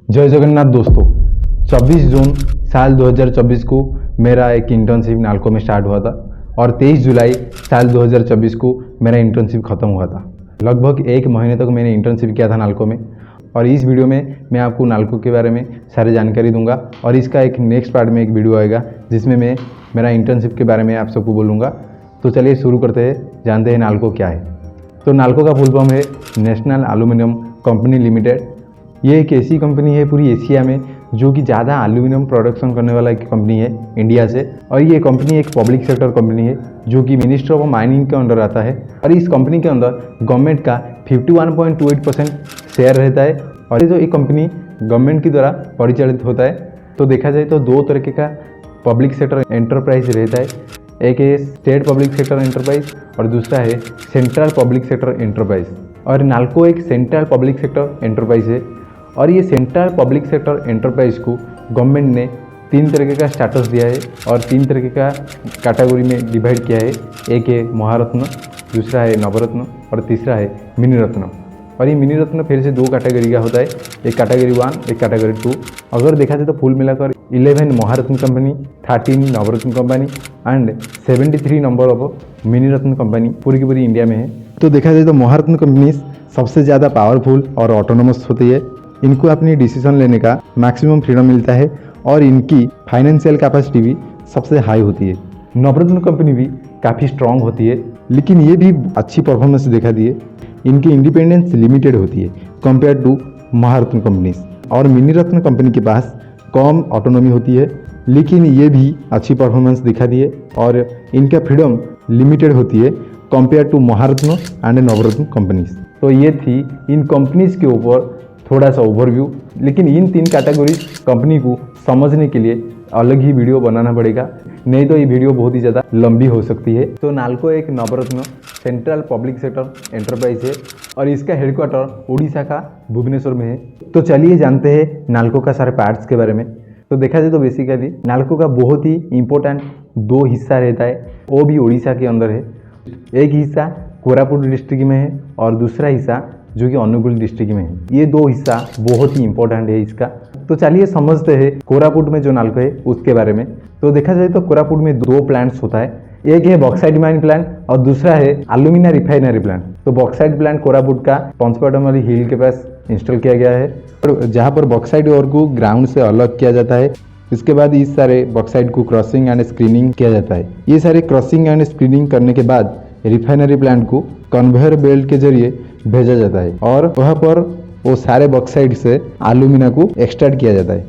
जय जगन्नाथ दोस्तों। 24 जून साल 2024 को मेरा एक इंटर्नशिप नालको में स्टार्ट हुआ था और 23 जुलाई साल 2024 को मेरा इंटर्नशिप ख़त्म हुआ था। लगभग एक महीने तक मैंने इंटर्नशिप किया था नालको में और इस वीडियो में मैं आपको नालको के बारे में सारी जानकारी दूंगा और इसका एक नेक्स्ट पार्ट में एक वीडियो आएगा जिसमें मैं मेरा इंटर्नशिप के बारे में आप सबको बोलूँगा। तो चलिए शुरू करते हैं, जानते हैं नालको क्या है। तो नालको का फुल फॉर्म है नेशनल एल्यूमिनियम कंपनी लिमिटेड। ये एक ऐसी कंपनी है पूरी एशिया में जो कि ज़्यादा एल्यूमिनियम प्रोडक्शन करने वाला एक कंपनी है इंडिया से। और ये कंपनी एक पब्लिक सेक्टर कंपनी है जो कि मिनिस्ट्री ऑफ माइनिंग के अंडर आता है और इस कंपनी के अंदर गवर्नमेंट का 51.28% शेयर रहता है और ये जो एक कंपनी गवर्नमेंट के द्वारा परिचालित होता है। तो देखा जाए तो दो तरीके का पब्लिक सेक्टर एंटरप्राइज रहता है, एक है स्टेट पब्लिक सेक्टर एंटरप्राइज और दूसरा है सेंट्रल पब्लिक सेक्टर एंटरप्राइज। और नालको एक सेंट्रल पब्लिक सेक्टर एंटरप्राइज है और ये सेंट्रल पब्लिक सेक्टर एंटरप्राइज को गवर्नमेंट ने 3 तरीके का स्टेटस दिया है और 3 तरीके का कैटेगरी में डिवाइड किया है। एक है महारत्न, दूसरा है नवरत्न और तीसरा है मिनी रत्न। और ये मिनी रत्न फिर से 2 कैटेगरी का होता है, एक कैटेगरी 1 एक कैटेगरी 2। अगर देखा जाए तो फुल मिलाकर 11 Maharatna company, 13 Navratna company and 73 number of mini ratna company पूरी की पूरी इंडिया में है। तो देखा जाए तो महारत्न कंपनी सबसे ज़्यादा पावरफुल और ऑटोनोमस होती है। इनको अपनी डिसीजन लेने का मैक्सिमम फ्रीडम मिलता है और इनकी फाइनेंशियल कैपेसिटी भी सबसे हाई होती है। नवरत्न कंपनी भी काफ़ी स्ट्रांग होती है लेकिन ये भी अच्छी परफॉर्मेंस दिखा दी है। इनकी इंडिपेंडेंस लिमिटेड होती है कंपेयर टू महारत्न कंपनीज। और मिनी रत्न कंपनी के पास कम ऑटोनॉमी होती है लेकिन ये भी अच्छी परफॉर्मेंस दिखा दी है और इनका फ्रीडम लिमिटेड होती है compare to Maharatna and Navratna companies. तो ये थी इन कंपनीज के ऊपर थोड़ा सा ओवरव्यू। लेकिन इन 3 कैटेगरी कंपनी को समझने के लिए अलग ही वीडियो बनाना पड़ेगा, नहीं तो ये वीडियो बहुत ही ज़्यादा लंबी हो सकती है। तो नालको एक नवरत्न सेंट्रल पब्लिक सेक्टर एंटरप्राइज है और इसका हेडक्वार्टर उड़ीसा का भुवनेश्वर में है। तो चलिए जानते हैं नालको का सारे पार्ट्स के बारे में। तो देखा जाए तो बेसिकली नालको का बहुत ही इम्पोर्टेंट 2 हिस्सा रहता है, वो भी उड़ीसा के अंदर है। एक हिस्सा कोरापुट डिस्ट्रिक्ट में है और दूसरा हिस्सा जो कि अनुगुल डिस्ट्रिक्ट में है। ये 2 हिस्सा बहुत ही इंपॉर्टेंट है इसका। तो चलिए समझते हैं कोरापुट में जो नालको है उसके बारे में। तो देखा जाए तो कोरापुट में 2 प्लांट्स होता है, एक है बॉक्साइट माइन प्लांट और दूसरा है एल्यूमिना रिफाइनरी प्लांट। तो बॉक्साइट प्लांट कोरापुट का पंचपटमली हिल के पास इंस्टॉल किया गया है और जहाँ पर बॉक्साइट ओर को ग्राउंड से अलग किया जाता है। इसके बाद इस सारे बॉक्साइट को क्रॉसिंग एंड स्क्रीनिंग किया जाता है। ये सारे क्रॉसिंग एंड स्क्रीनिंग करने के बाद रिफाइनरी प्लांट को कन्वेयर बेल्ट के जरिए भेजा जाता है और वहाँ पर वो सारे बॉक्साइट से एल्यूमिना को एक्सट्रैक्ट किया जाता है।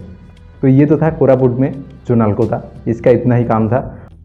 तो ये तो था कोरापुट में जो नालको था, इसका इतना ही काम था।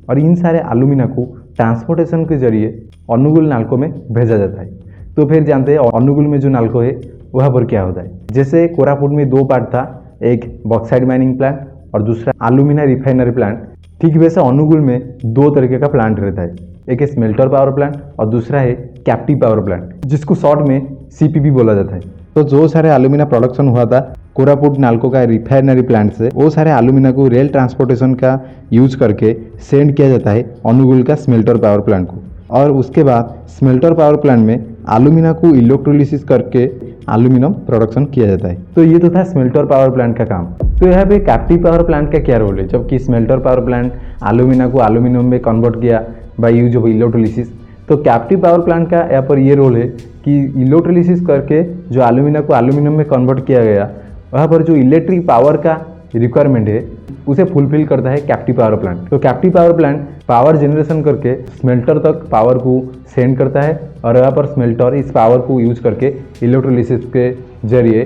और इन सारे एल्यूमिना को ट्रांसपोर्टेशन के जरिए अनुगुल नालको में भेजा जाता है। तो फिर जानते हैं अनुगुल में जो नालको है वहाँ पर क्या होता है। जैसे कोरापुट में 2 पार्ट था, एक बॉक्साइट माइनिंग प्लांट और दूसरा एल्यूमिना रिफाइनरी प्लांट। ठीक वैसे अनुगुल में 2 तरीके का प्लांट रहता है, एक है स्मेल्टर पावर प्लांट और दूसरा है कैप्टिव पावर प्लांट जिसको शॉर्ट में सीपीपी बोला जाता है। तो जो सारे एल्यूमिना प्रोडक्शन हुआ था कोरापुट नालको का रिफाइनरी प्लांट से, वो सारे एल्यूमिना को रेल ट्रांसपोर्टेशन का यूज करके सेंड किया जाता है अनुगुल का स्मेल्टर पावर प्लांट को। और उसके बाद स्मेल्टर पावर प्लांट में एल्यूमिना को इलेक्ट्रोलिसिस करके एल्यूमिनियम प्रोडक्शन किया जाता है। तो ये तो था स्मेल्टर पावर प्लांट का काम। तो यहाँ पे कैप्टिव पावर प्लांट का क्या रोल है, जबकि स्मेल्टर पावर प्लांट एल्यूमिना को एल्यूमिनियम में कन्वर्ट किया बाय यूज ऑफ इलेक्ट्रोलिसिस। तो कैप्टिव पावर प्लांट का यहाँ पर ये रोल है कि इलेक्ट्रोलिसिस करके जो एल्यूमिना को एल्यूमिनियम में कन्वर्ट किया गया, वहाँ पर जो इलेक्ट्रिक पावर का रिक्वायरमेंट है उसे फुलफिल करता है कैप्टिव पावर प्लांट। तो captive power plant power generation करके स्मेल्टर तक पावर को सेंड करता है और यहाँ पर स्मेल्टर इस पावर को यूज करके इलेक्ट्रोलिसिस के जरिए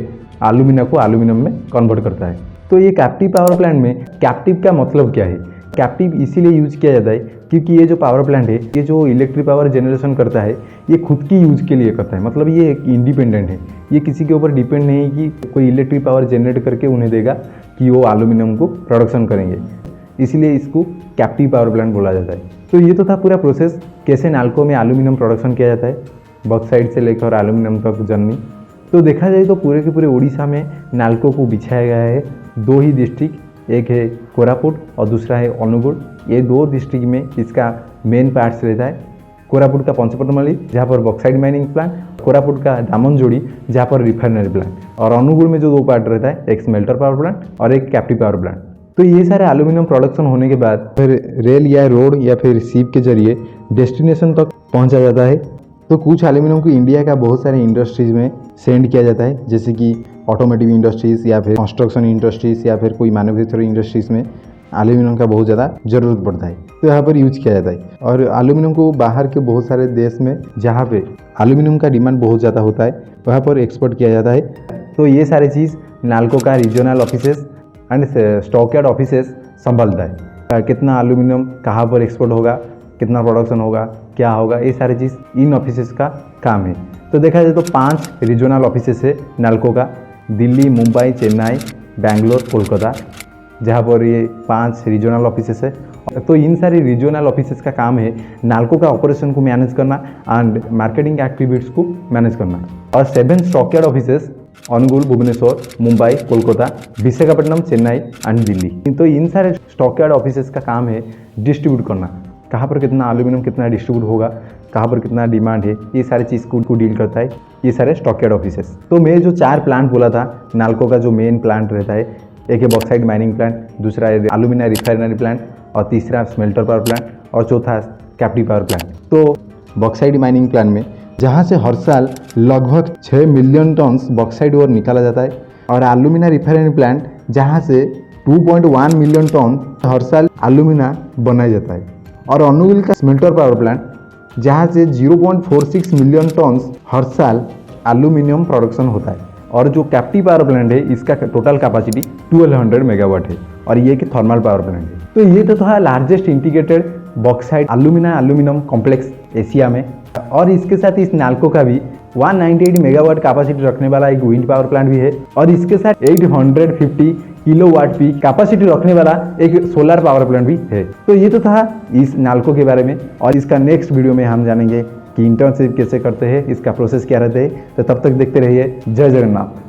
एल्यूमिना को एल्यूमिनियम में कन्वर्ट करता है। तो ये कैप्टिव पावर प्लांट में कैप्टिव का मतलब क्या है? कैप्टिव इसीलिए यूज किया जाता है क्योंकि ये जो पावर प्लांट है, ये जो इलेक्ट्रिक पावर जनरेशन करता है, ये खुद की यूज के लिए करता है। मतलब ये इंडिपेंडेंट है, ये किसी के ऊपर डिपेंड नहीं है कि कोई इलेक्ट्रिक पावर जनरेट करके उन्हें देगा कि वो एल्यूमिनियम को प्रोडक्शन करेंगे। इसीलिए इसको कैप्टिव पावर प्लांट बोला जाता है। तो ये तो था पूरा प्रोसेस कैसे नालको में एल्यूमिनियम प्रोडक्शन किया जाता है, बॉक्साइट से लेकर एल्यूमिनियम तक जर्नी। तो देखा जाए तो पूरे के पूरे उड़ीसा में नालको को बिछाया गया है 2 ही डिस्ट्रिक्ट, एक है कोरापुट और दूसरा है अनुगुल। ये 2 डिस्ट्रिक्ट में इसका मेन पार्ट्स रहता है। कोरापुट का पंचपटमली जहाँ पर बॉक्साइट माइनिंग प्लांट कोरापुट का दामनजोड़ी जहाँ पर रिफाइनरी प्लांट, और अनुगुल में जो 2 पार्ट रहता है, एक स्मेल्टर पावर प्लांट और एक कैप्टिव पावर प्लांट। तो ये सारे एल्यूमिनियम प्रोडक्शन होने के बाद फिर रेल या रोड या फिर शिप के जरिए डेस्टिनेशन तक पहुंचा जाता है। तो कुछ एल्यूमिनियम को इंडिया का बहुत सारे इंडस्ट्रीज़ में सेंड किया जाता है, जैसे कि ऑटोमेटिव इंडस्ट्रीज़ या फिर कंस्ट्रक्शन इंडस्ट्रीज़ या फिर कोई मैन्युफैक्चरिंग इंडस्ट्रीज़ में एल्यूमिनियम का बहुत ज़्यादा ज़रूरत पड़ता है, तो यहाँ पर यूज किया जाता है। और एल्यूमिनियम को बाहर के बहुत सारे देश में जहाँ पे एल्यूमिनियम का डिमांड बहुत ज़्यादा होता है वहाँ पर एक्सपोर्ट किया जाता है। तो ये सारी चीज़ नाल्को का regional offices and stockyard offices संभालता है। कितना एल्यूमिनियम कहाँ पर एक्सपोर्ट होगा, कितना प्रोडक्शन होगा, क्या होगा, ये सारी चीज़ इन ऑफिसेस का काम है। तो देखा जाए तो 5 रीजनल ऑफिसेस है नाल्को का, दिल्ली, मुंबई, चेन्नई, बेंगलोर, कोलकाता, जहाँ पर ये 5 रीजनल ऑफिसेस है। तो इन सारी रीजनल ऑफिसेस का काम है नाल्को का ऑपरेशन को मैनेज करना एंड मार्केटिंग एक्टिविटीज़ को मैनेज करना। और 7 stockyard offices Angul, Bhubaneswar, Mumbai, Kolkata, Visakhapatnam, Chennai and Delhi. तो इन सारे स्टॉकयार्ड ऑफिसेस का काम है डिस्ट्रीब्यूट करना, कहाँ पर कितना एल्यूमिनियम कितना डिस्ट्रीब्यूट होगा, कहाँ पर कितना डिमांड है, ये सारे चीज़ को डील करता है ये सारे स्टॉकयार्ड ऑफिसेस। तो मैं जो 4 प्लांट बोला था नाल्को का, जो मेन प्लांट रहता है, एक है बॉक्साइट माइनिंग प्लांट, दूसरा है एल्यूमिना रिफाइनरी प्लांट, और तीसरा स्मेल्टर पावर प्लांट, और चौथा कैप्टिव पावर प्लांट। तो बॉक्साइट माइनिंग प्लांट में जहाँ से हर साल लगभग 6 मिलियन टन्स बॉक्साइट और निकाला जाता है, और एल्यूमिना रिफाइनरी प्लांट जहाँ से 2.1 मिलियन टन हर साल एल्यूमिना बनाया जाता है, और अनुगुल का स्मेल्टर पावर प्लांट जहाँ से 0.46 मिलियन टन्स हर साल एल्यूमिनियम प्रोडक्शन होता है। और जो कैप्टिव पावर प्लांट है इसका टोटल कैपेसिटी 1200 मेगावाट है, और ये कि थर्मल पावर प्लांट है। तो ये तो था largest integrated bauxite aluminium complex Asia में। और इसके साथ इस नाल्को का भी 198 मेगावाट कैपेसिटी रखने वाला एक विंड पावर प्लांट भी है, और इसके साथ 850 किलोवाट पीक कैपेसिटी रखने वाला एक सोलर पावर प्लांट भी है। तो ये तो था इस नाल्को के बारे में, और इसका नेक्स्ट वीडियो में हम जानेंगे कि इंटर्नशिप कैसे करते हैं, इसका प्रोसेस क्या रहता है। तो तब तक देखते रहिए। जय जगन्नाथ।